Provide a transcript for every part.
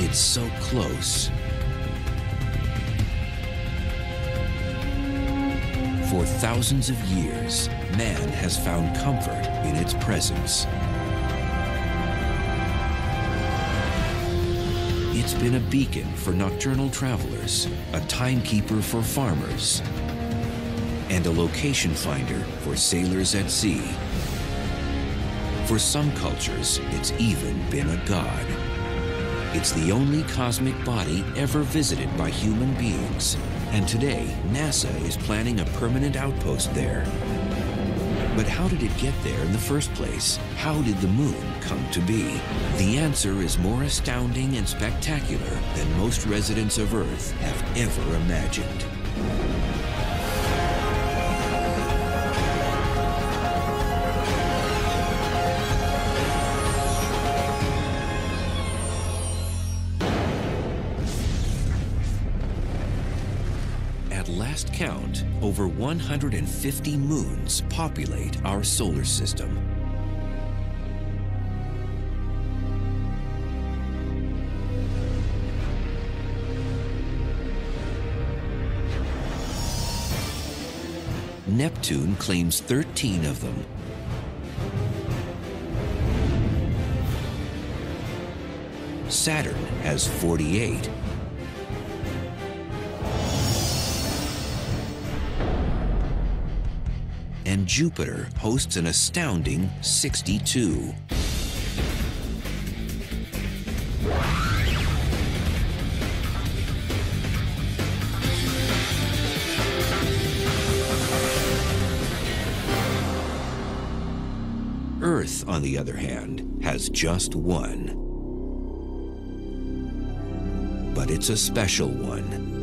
It's so close. For thousands of years, man has found comfort in its presence. It's been a beacon for nocturnal travelers, a timekeeper for farmers, and a location finder for sailors at sea. For some cultures, it's even been a god. It's the only cosmic body ever visited by human beings, and today, NASA is planning a permanent outpost there. But how did it get there in the first place? How did the moon come to be? The answer is more astounding and spectacular than most residents of Earth have ever imagined. Last count, over 150 moons populate our solar system. Neptune claims 13 of them. Saturn has 48. And Jupiter hosts an astounding 62. Earth, on the other hand, has just one. But it's a special one.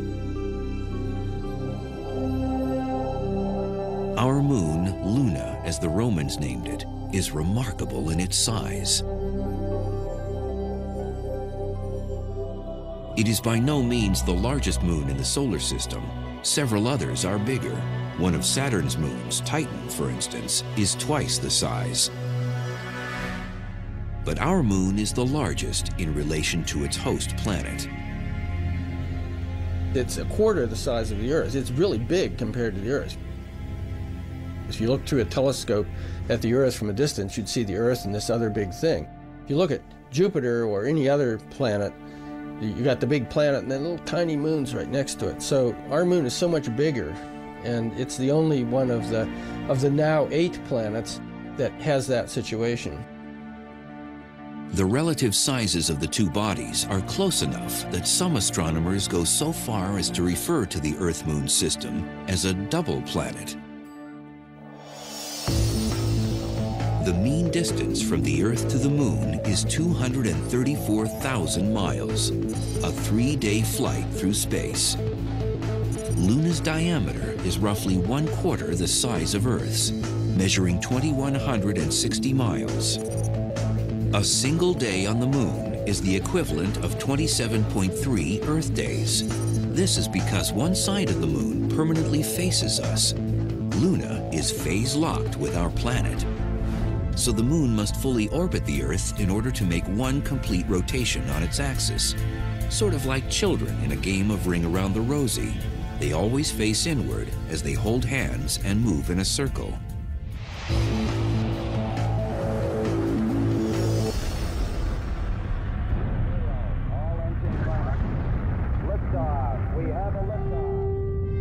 Our moon, Luna, as the Romans named it, is remarkable in its size. It is by no means the largest moon in the solar system. Several others are bigger. One of Saturn's moons, Titan, for instance, is twice the size. But our moon is the largest in relation to its host planet. It's a quarter the size of the Earth. It's really big compared to the Earth. If you look through a telescope at the Earth from a distance, you'd see the Earth and this other big thing. If you look at Jupiter or any other planet, you got the big planet and then little tiny moons right next to it. So our moon is so much bigger, and it's the only one of the now 8 planets that has that situation. The relative sizes of the two bodies are close enough that some astronomers go so far as to refer to the Earth-Moon system as a double planet. The mean distance from the Earth to the Moon is 234,000 miles, a 3-day flight through space. Luna's diameter is roughly 1/4 the size of Earth's, measuring 2,160 miles. A single day on the Moon is the equivalent of 27.3 Earth days. This is because one side of the Moon permanently faces us. Luna is phase-locked with our planet. So the Moon must fully orbit the Earth in order to make one complete rotation on its axis. Sort of like children in a game of Ring Around the Rosie. They always face inward as they hold hands and move in a circle.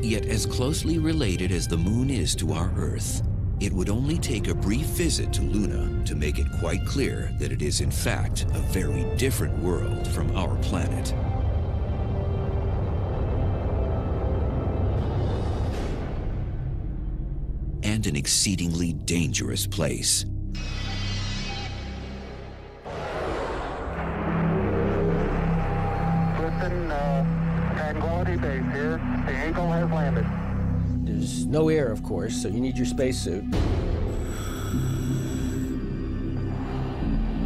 Yet as closely related as the Moon is to our Earth, it would only take a brief visit to Luna to make it quite clear that it is in fact a very different world from our planet. And an exceedingly dangerous place. Tranquility Base here. The Eagle has landed. There's no air, of course, so you need your spacesuit.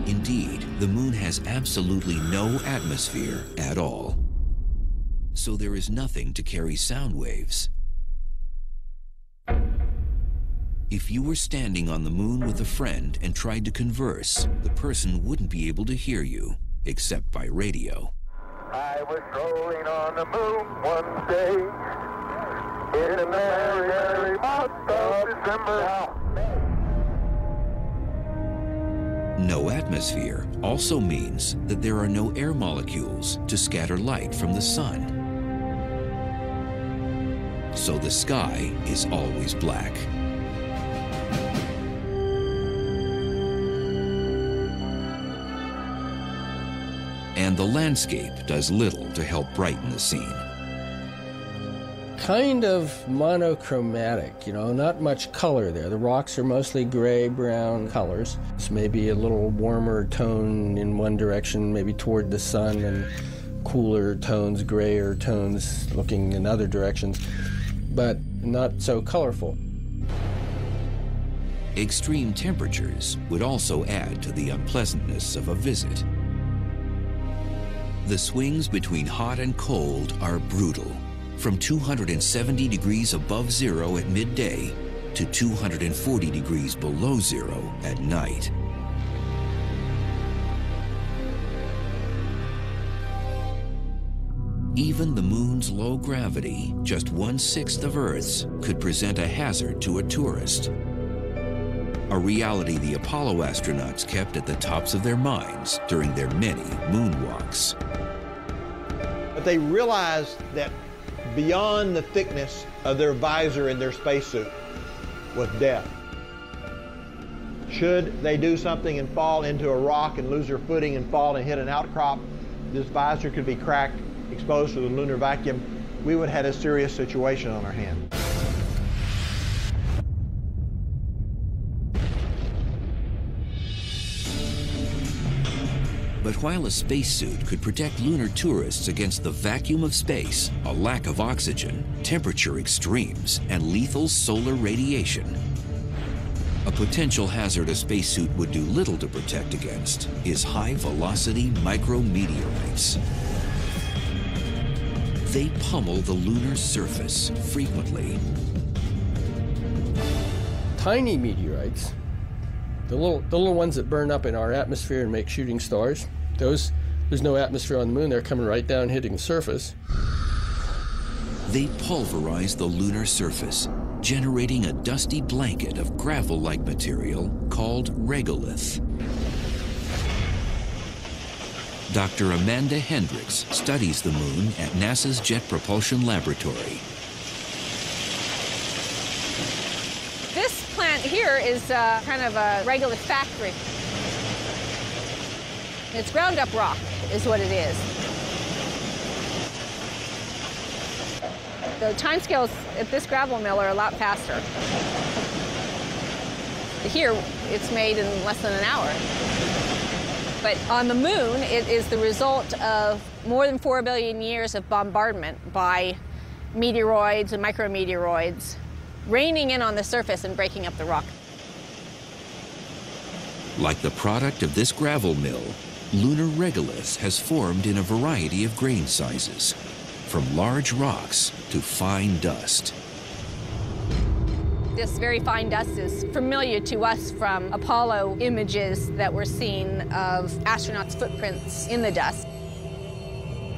Indeed, the Moon has absolutely no atmosphere at all. So there is nothing to carry sound waves. If you were standing on the Moon with a friend and tried to converse, the person wouldn't be able to hear you, except by radio. I was strolling on the moon one day in the merry, merry month of December. No atmosphere also means that there are no air molecules to scatter light from the sun. So the sky is always black. And the landscape does little to help brighten the scene. Kind of monochromatic, you know, not much color there. The rocks are mostly gray-brown colors. It's maybe a little warmer tone in one direction, maybe toward the sun, and cooler tones, grayer tones looking in other directions, but not so colorful. Extreme temperatures would also add to the unpleasantness of a visit. The swings between hot and cold are brutal, from 270 degrees above zero at midday to 240 degrees below zero at night. Even the moon's low gravity, just 1/6 of Earth's, could present a hazard to a tourist. A reality the Apollo astronauts kept at the tops of their minds during their many moonwalks. But they realized that beyond the thickness of their visor in their spacesuit was death. Should they do something and fall into a rock and lose their footing and fall and hit an outcrop, this visor could be cracked, exposed to the lunar vacuum. We would have had a serious situation on our hands. But while a spacesuit could protect lunar tourists against the vacuum of space, a lack of oxygen, temperature extremes, and lethal solar radiation, a potential hazard a spacesuit would do little to protect against is high-velocity micrometeorites. They pummel the lunar surface frequently. Tiny meteorites, the little ones that burn up in our atmosphere and make shooting stars, there's no atmosphere on the moon. They're coming right down, hitting the surface. They pulverize the lunar surface, generating a dusty blanket of gravel-like material called regolith. Dr. Amanda Hendricks studies the moon at NASA's Jet Propulsion Laboratory. This plant here is kind of a regolith factory. It's ground up rock, is what it is. The timescales at this gravel mill are a lot faster. Here, it's made in less than an hour. But on the moon, it is the result of more than 4 billion years of bombardment by meteoroids and micrometeoroids raining in on the surface and breaking up the rock. Like the product of this gravel mill, lunar regolith has formed in a variety of grain sizes, from large rocks to fine dust. This very fine dust is familiar to us from Apollo images that were seen of astronauts' footprints in the dust.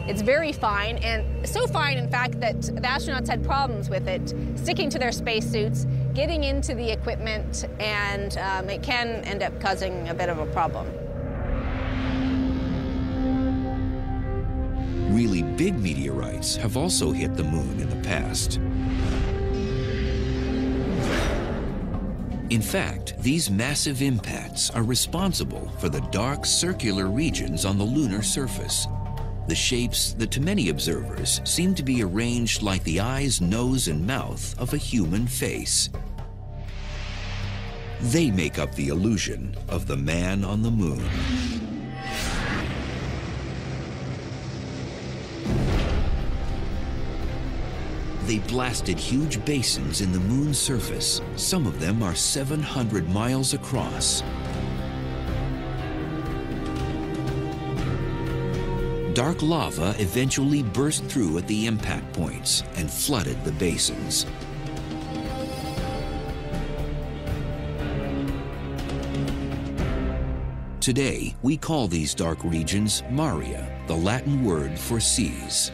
It's very fine, and so fine, in fact, that the astronauts had problems with it, sticking to their spacesuits, getting into the equipment, and it can end up causing a bit of a problem. Really big meteorites have also hit the moon in the past. In fact, these massive impacts are responsible for the dark circular regions on the lunar surface, the shapes that to many observers seem to be arranged like the eyes, nose, and mouth of a human face. They make up the illusion of the man on the moon. They blasted huge basins in the moon's surface. Some of them are 700 miles across. Dark lava eventually burst through at the impact points and flooded the basins. Today, we call these dark regions Maria, the Latin word for seas.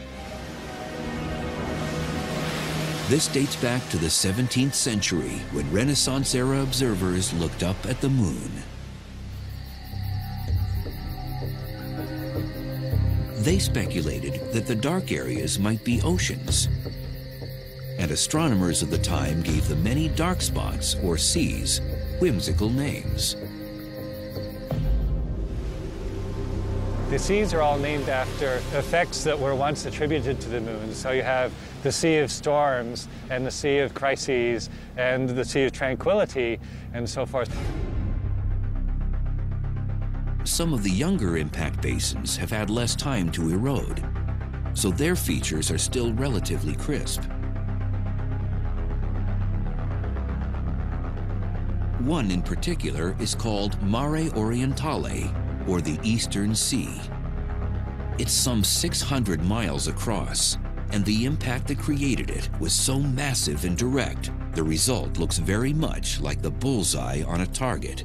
This dates back to the 17th century when Renaissance-era observers looked up at the moon. They speculated that the dark areas might be oceans, and astronomers of the time gave the many dark spots, or seas, whimsical names. The seas are all named after effects that were once attributed to the moon. So you have the Sea of Storms, and the Sea of Crises, and the Sea of Tranquility, and so forth. Some of the younger impact basins have had less time to erode, so their features are still relatively crisp. One in particular is called Mare Orientale, or the Eastern Sea. It's some 600 miles across, and the impact that created it was so massive and direct, the result looks very much like the bullseye on a target.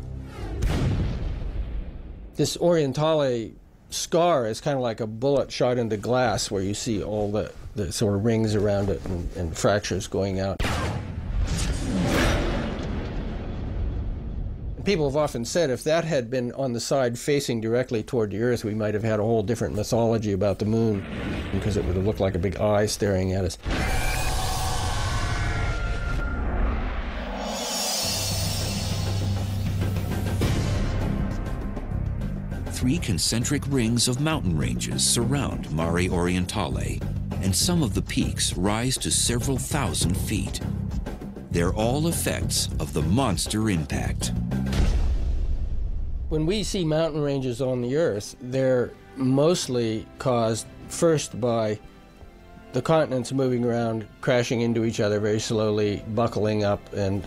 This Orientale scar is kind of like a bullet shot into glass, where you see all the sort of rings around it and fractures going out. People have often said if that had been on the side facing directly toward the Earth, we might have had a whole different mythology about the moon, because it would have looked like a big eye staring at us. Three concentric rings of mountain ranges surround Mare Orientale, and some of the peaks rise to several thousand feet. They're all effects of the monster impact. When we see mountain ranges on the Earth, they're mostly caused first by the continents moving around, crashing into each other very slowly, buckling up, and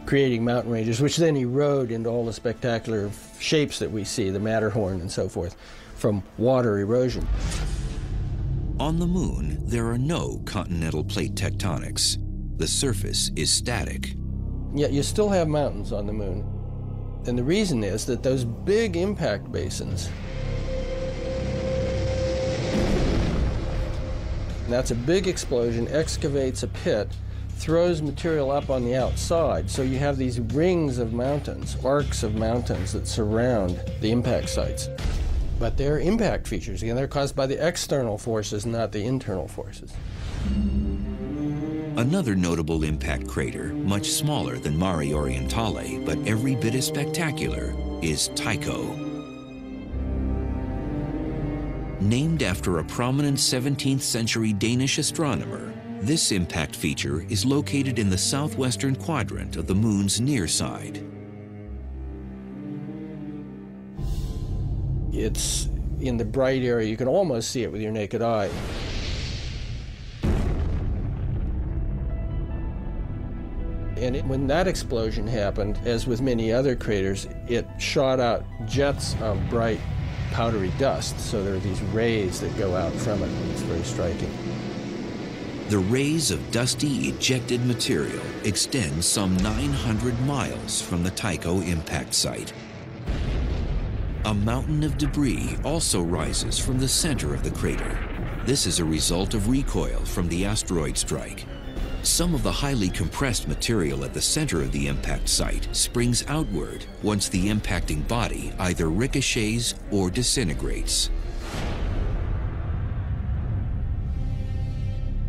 creating mountain ranges, which then erode into all the spectacular shapes that we see, the Matterhorn and so forth, from water erosion. On the moon, there are no continental plate tectonics. The surface is static. Yet you still have mountains on the moon. And the reason is that those big impact basins, that's a big explosion, excavates a pit, throws material up on the outside, so you have these rings of mountains, arcs of mountains that surround the impact sites. But they're impact features, again, they're caused by the external forces, not the internal forces. Another notable impact crater, much smaller than Mare Orientale, but every bit as spectacular, is Tycho. Named after a prominent 17th century Danish astronomer, this impact feature is located in the southwestern quadrant of the moon's near side. It's in the bright area. You can almost see it with your naked eye. And when that explosion happened, as with many other craters, it shot out jets of bright, powdery dust. So there are these rays that go out from it. It's very striking. The rays of dusty, ejected material extend some 900 miles from the Tycho impact site. A mountain of debris also rises from the center of the crater. This is a result of recoil from the asteroid strike. Some of the highly compressed material at the center of the impact site springs outward once the impacting body either ricochets or disintegrates.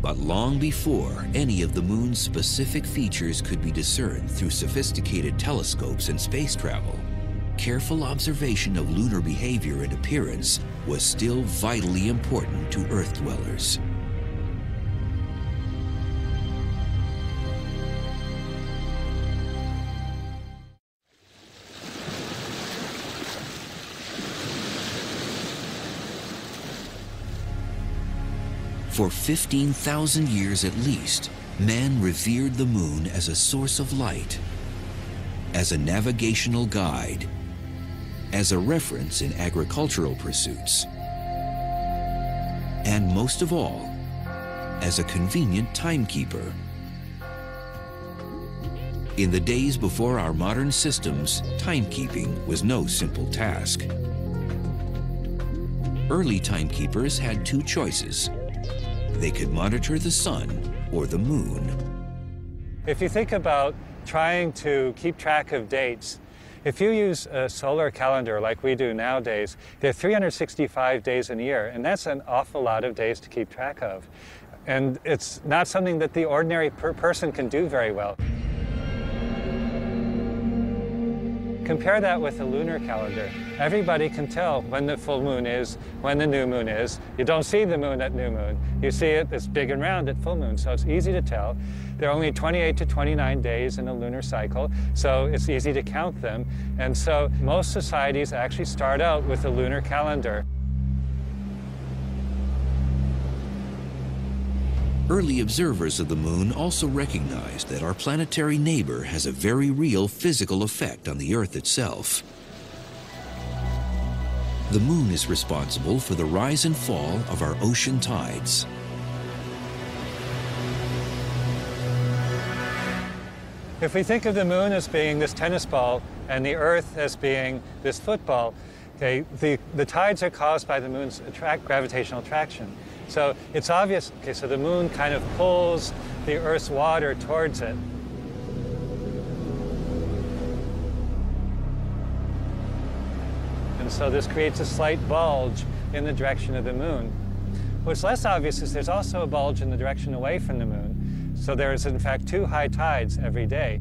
But long before any of the moon's specific features could be discerned through sophisticated telescopes and space travel, careful observation of lunar behavior and appearance was still vitally important to Earth dwellers. For 15,000 years at least, man revered the moon as a source of light, as a navigational guide, as a reference in agricultural pursuits, and most of all, as a convenient timekeeper. In the days before our modern systems, timekeeping was no simple task. Early timekeepers had two choices. They could monitor the sun or the moon. If you think about trying to keep track of dates, if you use a solar calendar like we do nowadays, there are 365 days in a year, and that's an awful lot of days to keep track of. And it's not something that the ordinary person can do very well. Compare that with a lunar calendar. Everybody can tell when the full moon is, when the new moon is. You don't see the moon at new moon. You see it, it's big and round at full moon, so it's easy to tell. There are only 28 to 29 days in a lunar cycle, so it's easy to count them. And so most societies actually start out with a lunar calendar. Early observers of the moon also recognized that our planetary neighbor has a very real physical effect on the Earth itself. The moon is responsible for the rise and fall of our ocean tides. If we think of the moon as being this tennis ball and the Earth as being this football, okay, the tides are caused by the moon's gravitational attraction. So it's obvious, okay, so the moon kind of pulls the Earth's water towards it. And so this creates a slight bulge in the direction of the moon. What's less obvious is there's also a bulge in the direction away from the moon. So there's, in fact, 2 high tides every day.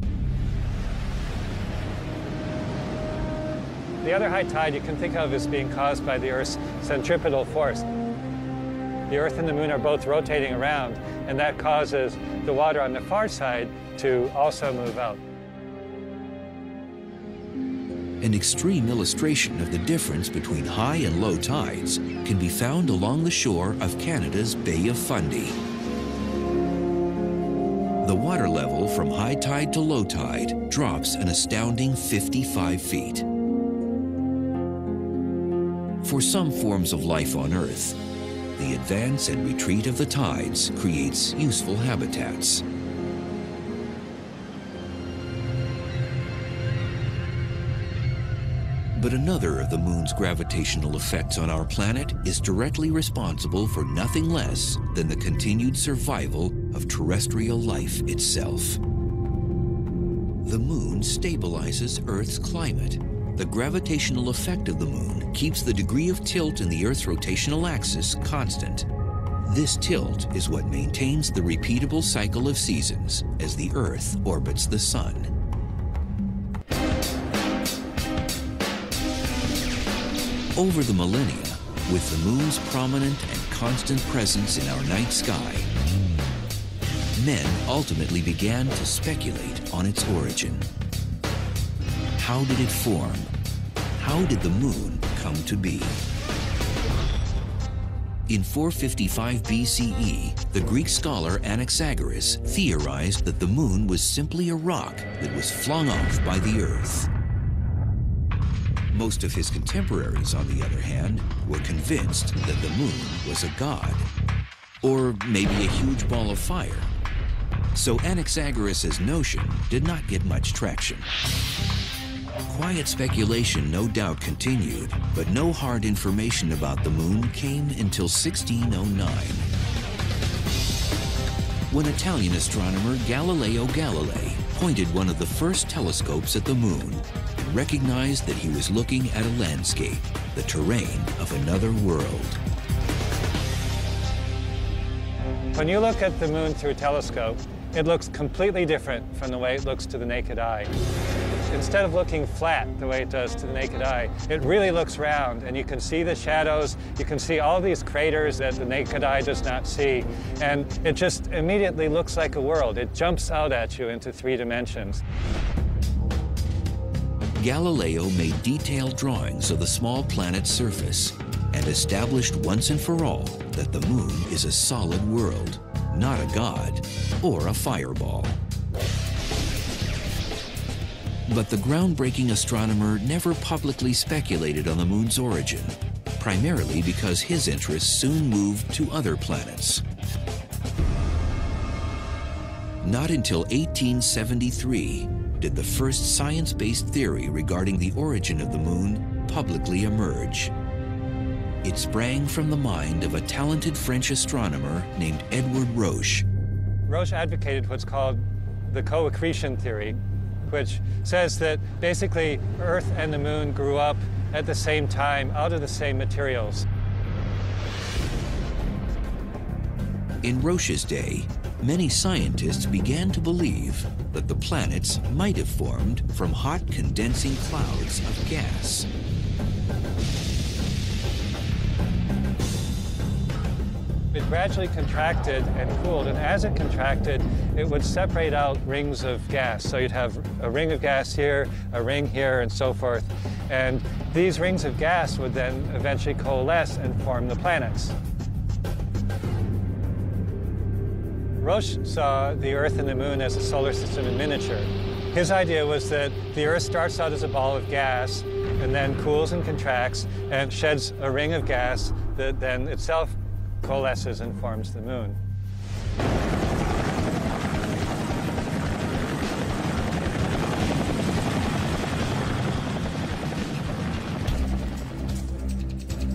The other high tide you can think of as being caused by the Earth's centripetal force. The Earth and the moon are both rotating around, and that causes the water on the far side to also move out. An extreme illustration of the difference between high and low tides can be found along the shore of Canada's Bay of Fundy. The water level from high tide to low tide drops an astounding 55 feet. For some forms of life on Earth, the advance and retreat of the tides creates useful habitats. But another of the moon's gravitational effects on our planet is directly responsible for nothing less than the continued survival of terrestrial life itself. The moon stabilizes Earth's climate. The gravitational effect of the moon keeps the degree of tilt in the Earth's rotational axis constant. This tilt is what maintains the repeatable cycle of seasons as the Earth orbits the sun. Over the millennia, with the moon's prominent and constant presence in our night sky, men ultimately began to speculate on its origin. How did it form? How did the moon come to be? In 455 BCE, the Greek scholar Anaxagoras theorized that the moon was simply a rock that was flung off by the Earth. Most of his contemporaries, on the other hand, were convinced that the moon was a god, or maybe a huge ball of fire. So Anaxagoras' notion did not get much traction. Quiet speculation no doubt continued, but no hard information about the moon came until 1609. When Italian astronomer Galileo Galilei pointed one of the first telescopes at the moon and recognized that he was looking at a landscape, the terrain of another world. When you look at the moon through a telescope, it looks completely different from the way it looks to the naked eye. Instead of looking flat the way it does to the naked eye, it really looks round, and you can see the shadows, you can see all these craters that the naked eye does not see, and it just immediately looks like a world. It jumps out at you into 3 dimensions. Galileo made detailed drawings of the small planet's surface and established once and for all that the moon is a solid world, not a god or a fireball. But the groundbreaking astronomer never publicly speculated on the moon's origin, primarily because his interests soon moved to other planets. Not until 1873, did the first science-based theory regarding the origin of the moon publicly emerge. It sprang from the mind of a talented French astronomer named Edward Roche. Roche advocated what's called the co-accretion theory, which says that basically Earth and the moon grew up at the same time out of the same materials. In Roche's day, many scientists began to believe that the planets might have formed from hot condensing clouds of gas. It gradually contracted and cooled, and as it contracted, it would separate out rings of gas. So you'd have a ring of gas here, a ring here, and so forth. And these rings of gas would then eventually coalesce and form the planets. Roche saw the Earth and the Moon as a solar system in miniature. His idea was that the Earth starts out as a ball of gas and then cools and contracts and sheds a ring of gas that then itself coalesces and forms the moon.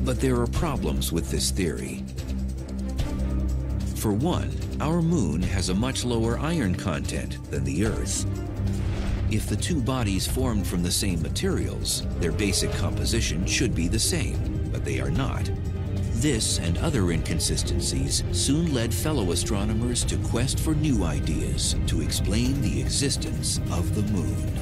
But there are problems with this theory. For one, our moon has a much lower iron content than the Earth. If the two bodies formed from the same materials, their basic composition should be the same, but they are not. This and other inconsistencies soon led fellow astronomers to quest for new ideas to explain the existence of the moon.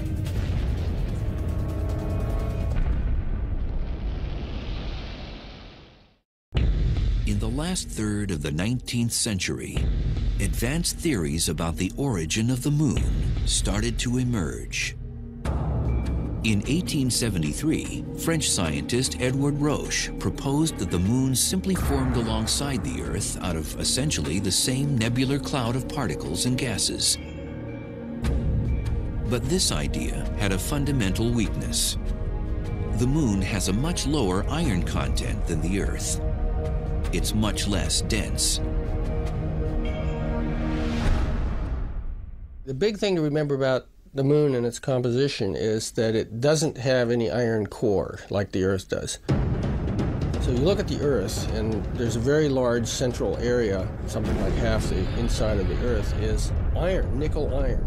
In the last third of the 19th century, advanced theories about the origin of the moon started to emerge. In 1873, French scientist Edward Roche proposed that the moon simply formed alongside the Earth out of essentially the same nebular cloud of particles and gases. But this idea had a fundamental weakness. The moon has a much lower iron content than the Earth. It's much less dense. The big thing to remember about the moon and its composition is that it doesn't have any iron core like the Earth does. So you look at the Earth, and there's a very large central area, something like half the inside of the Earth is iron, nickel iron.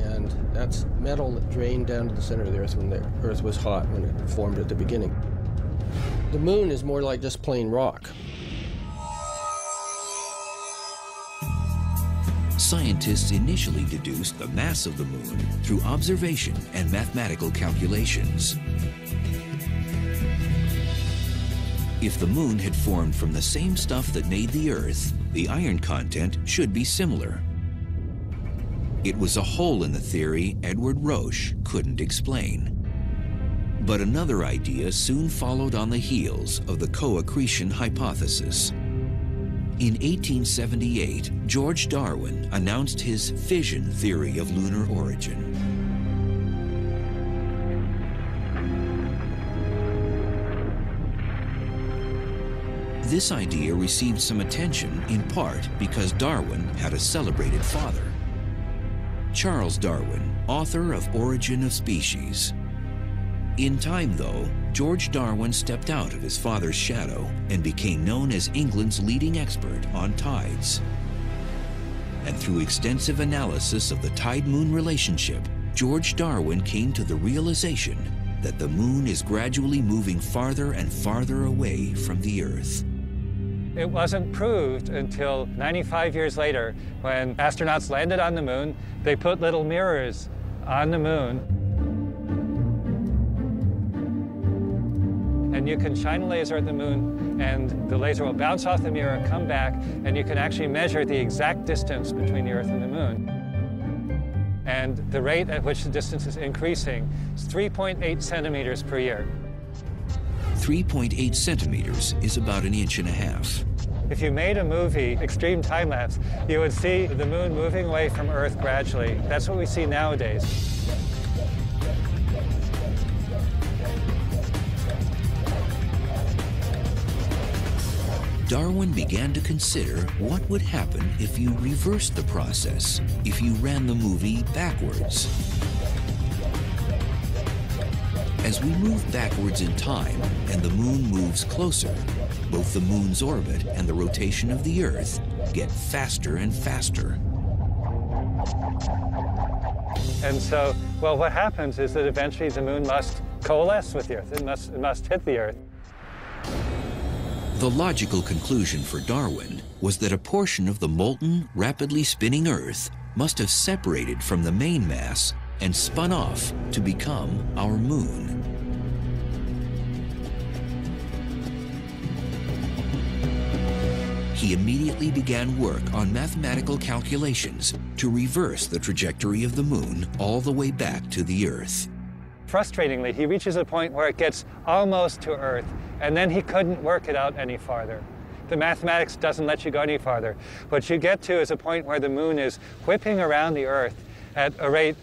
And that's metal that drained down to the center of the Earth when the Earth was hot, when it formed at the beginning. The moon is more like just plain rock. Scientists initially deduced the mass of the moon through observation and mathematical calculations. If the moon had formed from the same stuff that made the Earth, the iron content should be similar. It was a hole in the theory Edward Roche couldn't explain. But another idea soon followed on the heels of the co-accretion hypothesis. In 1878, George Darwin announced his fission theory of lunar origin. This idea received some attention in part because Darwin had a celebrated father. Charles Darwin, author of Origin of Species. In time, though, George Darwin stepped out of his father's shadow and became known as England's leading expert on tides. And through extensive analysis of the tide-moon relationship, George Darwin came to the realization that the moon is gradually moving farther and farther away from the Earth. It wasn't proved until 95 years later when astronauts landed on the moon. They put little mirrors on the moon. And you can shine a laser at the moon, and the laser will bounce off the mirror, come back, and you can actually measure the exact distance between the Earth and the moon. And the rate at which the distance is increasing is 3.8 centimeters per year. 3.8 centimeters is about 1.5 inches. If you made a movie, extreme time-lapse, you would see the moon moving away from Earth gradually. That's what we see nowadays. Darwin began to consider what would happen if you reversed the process, if you ran the movie backwards. As we move backwards in time and the moon moves closer, both the moon's orbit and the rotation of the Earth get faster and faster. And so, well, what happens is that eventually the moon must coalesce with the Earth. It must hit the Earth. The logical conclusion for Darwin was that a portion of the molten, rapidly spinning Earth must have separated from the main mass and spun off to become our moon. He immediately began work on mathematical calculations to reverse the trajectory of the moon all the way back to the Earth. Frustratingly, he reaches a point where it gets almost to Earth, and then he couldn't work it out any farther. The mathematics doesn't let you go any farther. What you get to is a point where the moon is whipping around the Earth at a rate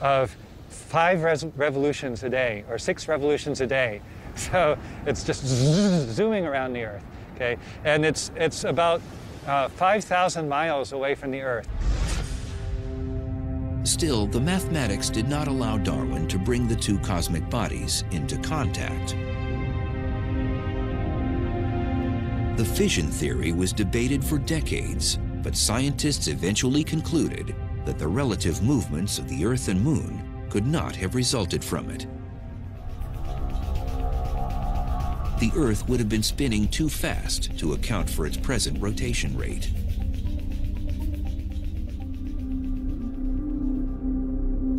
of 5 revolutions a day, or 6 revolutions a day. So it's just zooming around the Earth, okay? And it's about 5,000 miles away from the Earth. Still, the mathematics did not allow Darwin to bring the two cosmic bodies into contact. The fission theory was debated for decades, but scientists eventually concluded that the relative movements of the Earth and Moon could not have resulted from it. The Earth would have been spinning too fast to account for its present rotation rate.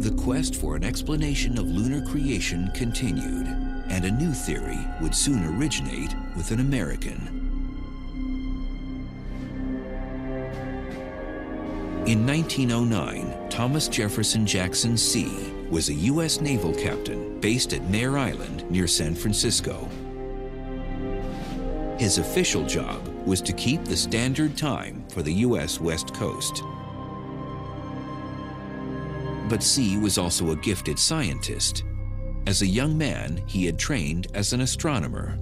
The quest for an explanation of lunar creation continued, and a new theory would soon originate with an American. In 1909, Thomas Jefferson Jackson C. was a U.S. naval captain based at Mare Island near San Francisco. His official job was to keep the standard time for the U.S. West Coast. But C. was also a gifted scientist. As a young man, he had trained as an astronomer.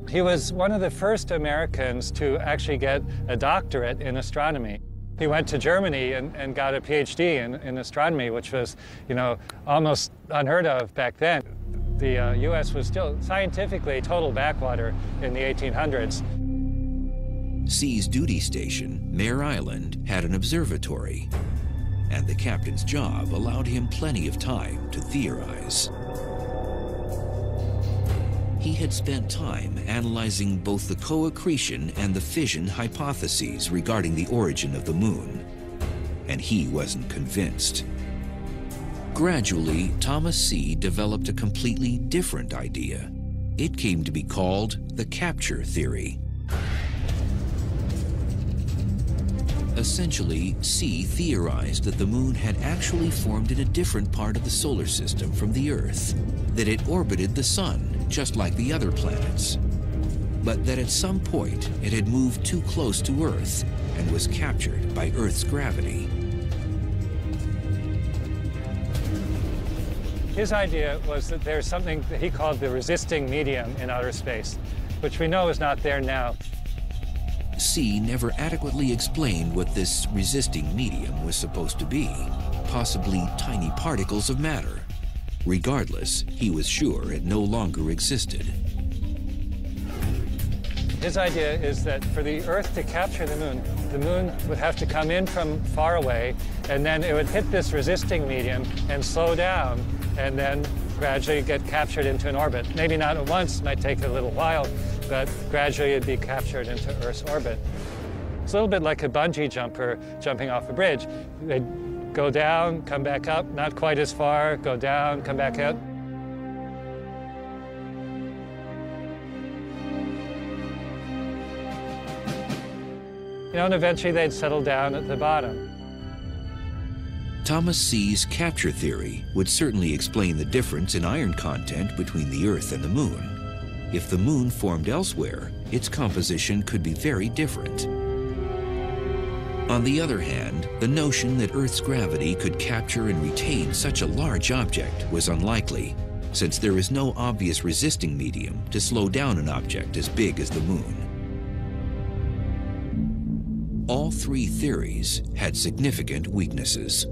He was one of the first Americans to actually get a doctorate in astronomy. He went to Germany and got a PhD in astronomy, which was, almost unheard of back then. The U.S. was still scientifically total backwater in the 1800s. C's duty station, Mare Island, had an observatory, and the captain's job allowed him plenty of time to theorize. He had spent time analyzing both the co-accretion and the fission hypotheses regarding the origin of the moon, and he wasn't convinced. Gradually, Thomas C. developed a completely different idea. It came to be called the capture theory. Essentially, C theorized that the moon had actually formed in a different part of the solar system from the Earth, that it orbited the sun just like the other planets, but that at some point it had moved too close to Earth and was captured by Earth's gravity. His idea was that there's something that he called the resisting medium in outer space, which we know is not there now. C never adequately explained what this resisting medium was supposed to be, possibly tiny particles of matter. Regardless, he was sure it no longer existed. His idea is that for the Earth to capture the moon would have to come in from far away, and then it would hit this resisting medium and slow down, and then gradually get captured into an orbit. Maybe not at once, might take a little while, but gradually it'd be captured into Earth's orbit. It's a little bit like a bungee jumper jumping off a bridge. They'd go down, come back up, not quite as far, go down, come back up. And eventually they'd settle down at the bottom. Thomas C's capture theory would certainly explain the difference in iron content between the Earth and the Moon. If the Moon formed elsewhere, its composition could be very different. On the other hand, the notion that Earth's gravity could capture and retain such a large object was unlikely, since there is no obvious resisting medium to slow down an object as big as the Moon. All three theories had significant weaknesses.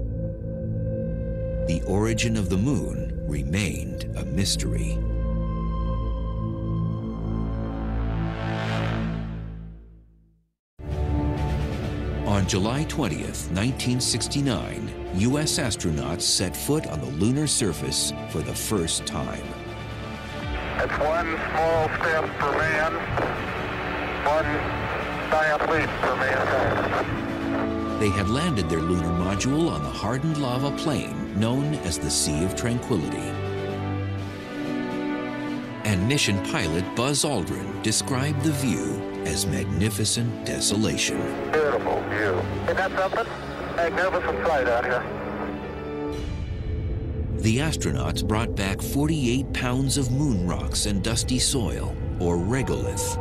The origin of the Moon remained a mystery. On July 20th, 1969, U.S. astronauts set foot on the lunar surface for the first time. It's one small step for man, one giant leap for mankind. They had landed their lunar module on the hardened lava plain known as the Sea of Tranquility. And mission pilot Buzz Aldrin described the view as magnificent desolation. Beautiful view. Isn't that something? Magnificent sight out here. The astronauts brought back 48 pounds of moon rocks and dusty soil, or regolith.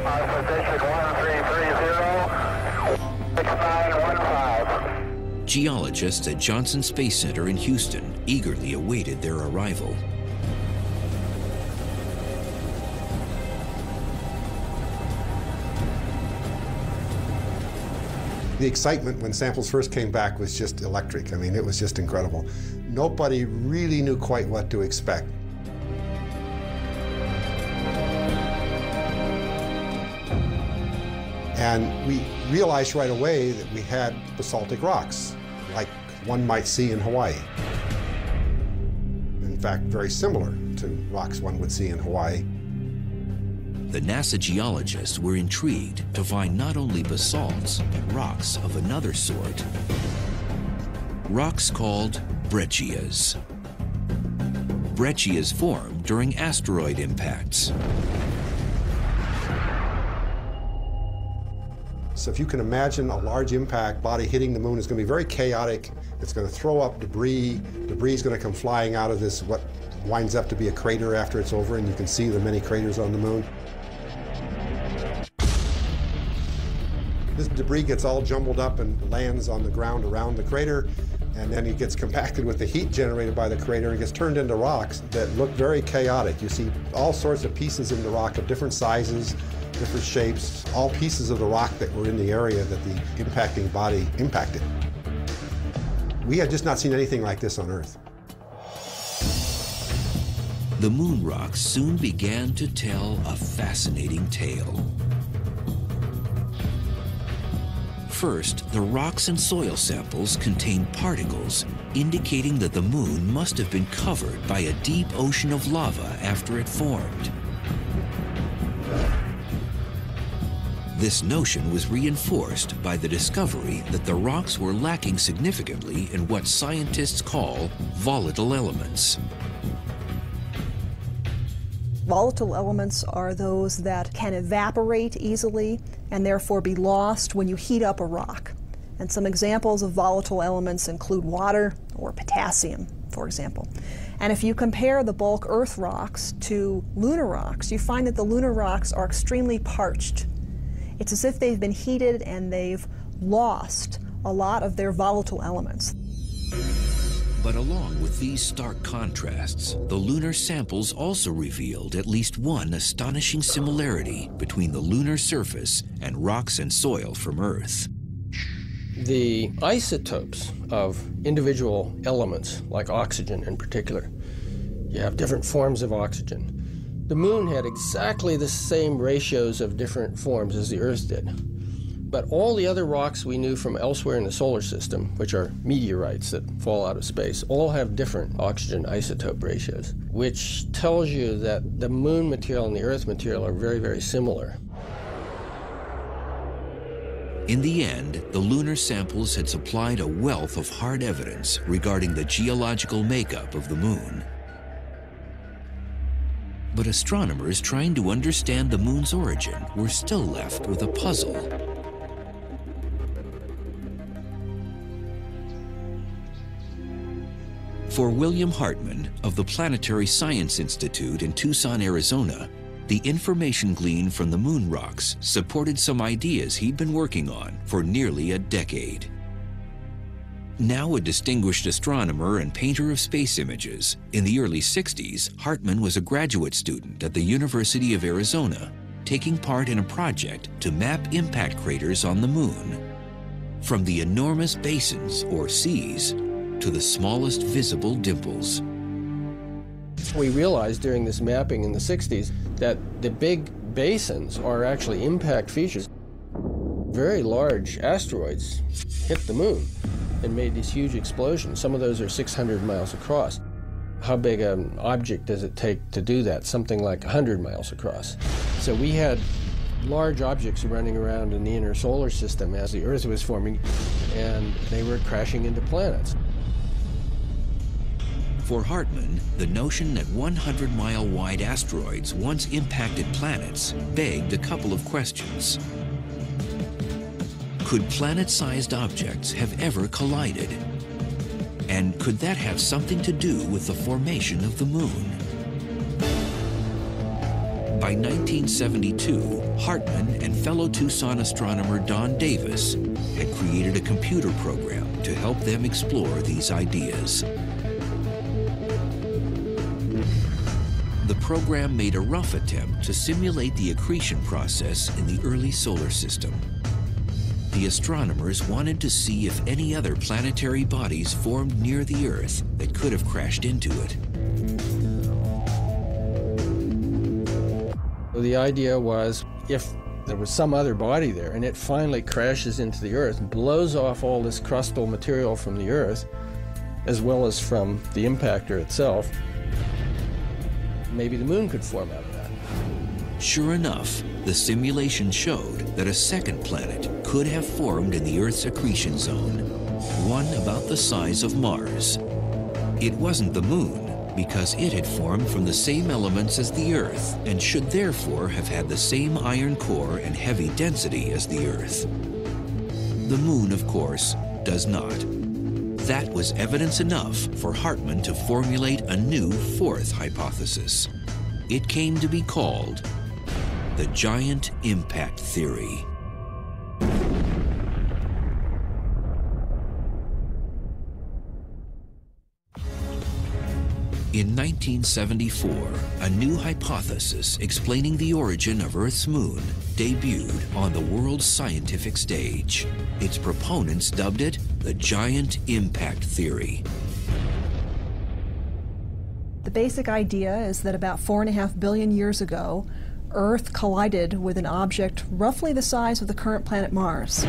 Our position 1330, 6915. Geologists at Johnson Space Center in Houston eagerly awaited their arrival. The excitement when samples first came back was just electric. I mean, it was just incredible. Nobody really knew quite what to expect. And we realized right away that we had basaltic rocks, like one might see in Hawaii. In fact, very similar to rocks one would see in Hawaii. The NASA geologists were intrigued to find not only basalts, but rocks of another sort. Rocks called breccias. Breccias form during asteroid impacts. So if you can imagine a large impact body hitting the moon, it's going to be very chaotic. It's going to throw up debris. Debris is going to come flying out of this, what winds up to be a crater after it's over, and you can see the many craters on the moon. This debris gets all jumbled up and lands on the ground around the crater, and then it gets compacted with the heat generated by the crater and gets turned into rocks that look very chaotic. You see all sorts of pieces in the rock of different sizes, different shapes, all pieces of the rock that were in the area that the impacting body impacted. We had just not seen anything like this on Earth. The moon rocks soon began to tell a fascinating tale. First, the rocks and soil samples contained particles indicating that the moon must have been covered by a deep ocean of lava after it formed. This notion was reinforced by the discovery that the rocks were lacking significantly in what scientists call volatile elements. Volatile elements are those that can evaporate easily and therefore be lost when you heat up a rock. And some examples of volatile elements include water or potassium, for example. And if you compare the bulk Earth rocks to lunar rocks, you find that the lunar rocks are extremely parched. It's as if they've been heated and they've lost a lot of their volatile elements. But along with these stark contrasts, the lunar samples also revealed at least one astonishing similarity between the lunar surface and rocks and soil from Earth. The isotopes of individual elements, like oxygen in particular, you have different forms of oxygen. The moon had exactly the same ratios of different forms as the Earth did. But all the other rocks we knew from elsewhere in the solar system, which are meteorites that fall out of space, all have different oxygen isotope ratios, which tells you that the moon material and the Earth material are very, very similar. In the end, the lunar samples had supplied a wealth of hard evidence regarding the geological makeup of the moon. But astronomers trying to understand the moon's origin were still left with a puzzle. For William Hartman of the Planetary Science Institute in Tucson, Arizona, the information gleaned from the moon rocks supported some ideas he'd been working on for nearly a decade. Now a distinguished astronomer and painter of space images, in the early 60s, Hartman was a graduate student at the University of Arizona, taking part in a project to map impact craters on the moon. From the enormous basins, or seas, to the smallest visible dimples. We realized during this mapping in the 60s that the big basins are actually impact features. Very large asteroids hit the moon and made these huge explosions. Some of those are 600 miles across. How big an object does it take to do that? Something like 100 miles across. So we had large objects running around in the inner solar system as the Earth was forming, and they were crashing into planets. For Hartmann, the notion that 100-mile-wide asteroids once impacted planets begged a couple of questions. Could planet-sized objects have ever collided? And could that have something to do with the formation of the moon? By 1972, Hartmann and fellow Tucson astronomer Don Davis had created a computer program to help them explore these ideas. The program made a rough attempt to simulate the accretion process in the early solar system. The astronomers wanted to see if any other planetary bodies formed near the Earth that could have crashed into it. The idea was, if there was some other body there and it finally crashes into the Earth and blows off all this crustal material from the Earth, as well as from the impactor itself, maybe the moon could form out of that. Sure enough, the simulation showed that a second planet could have formed in the Earth's accretion zone, one about the size of Mars. It wasn't the moon, because it had formed from the same elements as the Earth and should therefore have had the same iron core and heavy density as the Earth. The moon, of course, does not. That was evidence enough for Hartmann to formulate a new fourth hypothesis. It came to be called the giant impact theory. In 1974, a new hypothesis explaining the origin of Earth's moon debuted on the world's scientific stage. Its proponents dubbed it the giant impact theory. The basic idea is that about 4.5 billion years ago, Earth collided with an object roughly the size of the current planet Mars.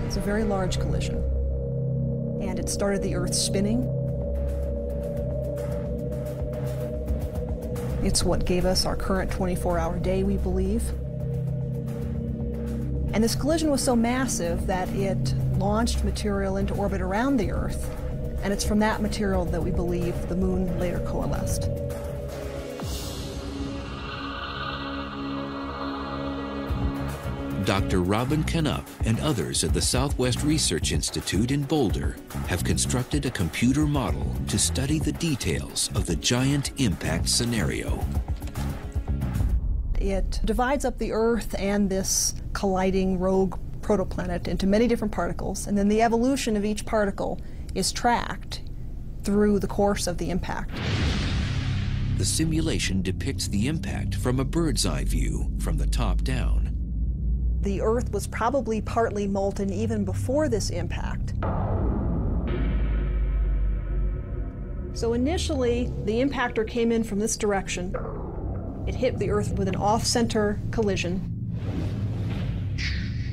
It's a very large collision, and it started the Earth spinning. It's what gave us our current 24-hour day, we believe. And this collision was so massive that it launched material into orbit around the Earth, and it's from that material that we believe the moon later coalesced. Dr. Robin Canup and others at the Southwest Research Institute in Boulder have constructed a computer model to study the details of the giant impact scenario. It divides up the Earth and this colliding rogue protoplanet into many different particles, and then the evolution of each particle is tracked through the course of the impact. The simulation depicts the impact from a bird's eye view from the top down. The Earth was probably partly molten even before this impact. So initially, the impactor came in from this direction. It hit the Earth with an off-center collision.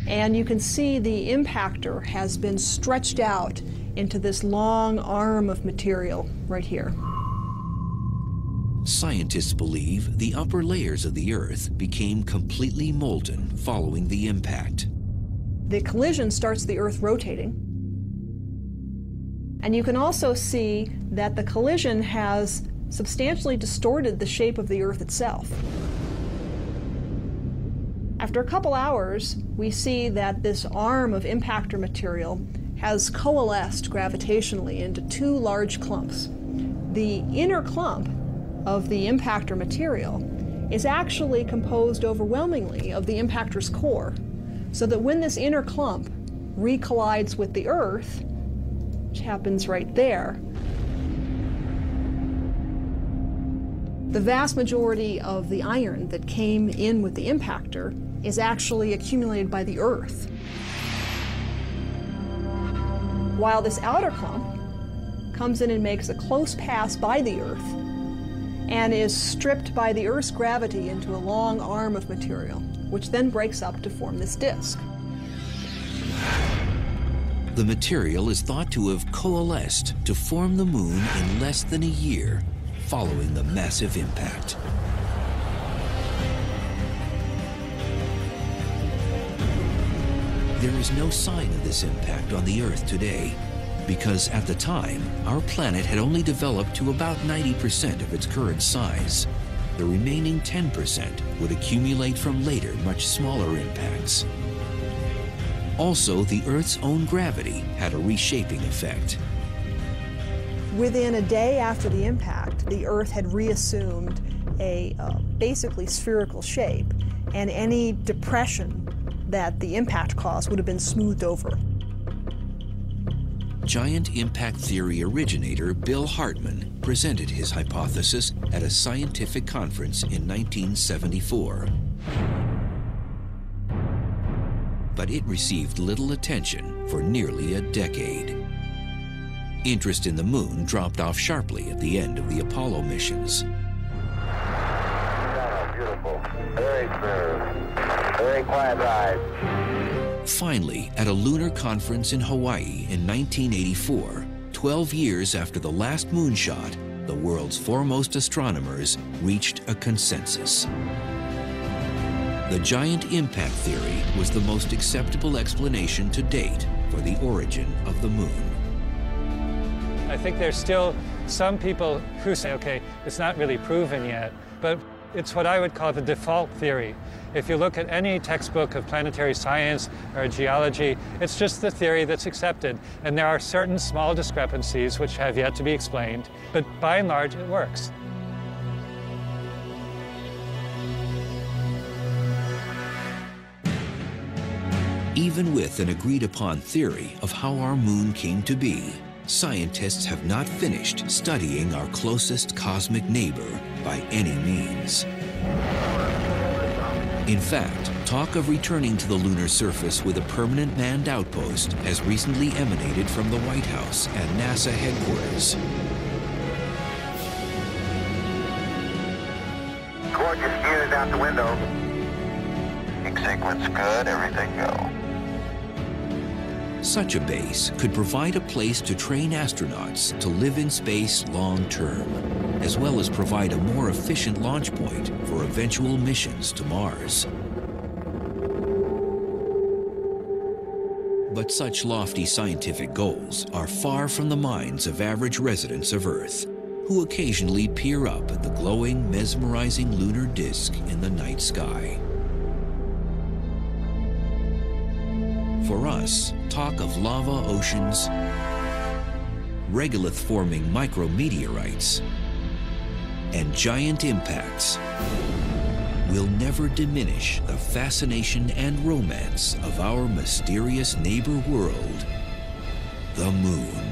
And you can see the impactor has been stretched out into this long arm of material right here. Scientists believe the upper layers of the Earth became completely molten following the impact. The collision starts the Earth rotating. And you can also see that the collision has substantially distorted the shape of the Earth itself. After a couple hours, we see that this arm of impactor material has coalesced gravitationally into two large clumps. The inner clump of the impactor material is actually composed overwhelmingly of the impactor's core, so that when this inner clump recollides with the Earth, which happens right there, the vast majority of the iron that came in with the impactor is actually accumulated by the Earth. While this outer clump comes in and makes a close pass by the Earth and is stripped by the Earth's gravity into a long arm of material, which then breaks up to form this disk. The material is thought to have coalesced to form the moon in less than a year following the massive impact. There is no sign of this impact on the Earth today, because at the time, our planet had only developed to about 90% of its current size. The remaining 10% would accumulate from later, much smaller impacts. Also, the Earth's own gravity had a reshaping effect. Within a day after the impact, the Earth had reassumed a basically spherical shape, and any depression that the impact caused would have been smoothed over. Giant impact theory originator Bill Hartmann presented his hypothesis at a scientific conference in 1974. But it received little attention for nearly a decade. Interest in the moon dropped off sharply at the end of the Apollo missions. Beautiful. Very smooth. Very quiet ride. Finally, at a lunar conference in Hawaii in 1984, 12 years after the last moonshot, the world's foremost astronomers reached a consensus. The giant impact theory was the most acceptable explanation to date for the origin of the moon. I think there's still some people who say, okay, it's not really proven yet, but it's what I would call the default theory. If you look at any textbook of planetary science or geology, it's just the theory that's accepted. And there are certain small discrepancies which have yet to be explained, but by and large, it works. Even with an agreed-upon theory of how our moon came to be, scientists have not finished studying our closest cosmic neighbor by any means. In fact, talk of returning to the lunar surface with a permanent manned outpost has recently emanated from the White House and NASA headquarters. Gorgeous views out the window. Sequence good, everything go. Such a base could provide a place to train astronauts to live in space long-term, as well as provide a more efficient launch point for eventual missions to Mars. But such lofty scientific goals are far from the minds of average residents of Earth, who occasionally peer up at the glowing, mesmerizing lunar disk in the night sky. For us, talk of lava oceans, regolith-forming micrometeorites, and giant impacts will never diminish the fascination and romance of our mysterious neighbor world, the moon.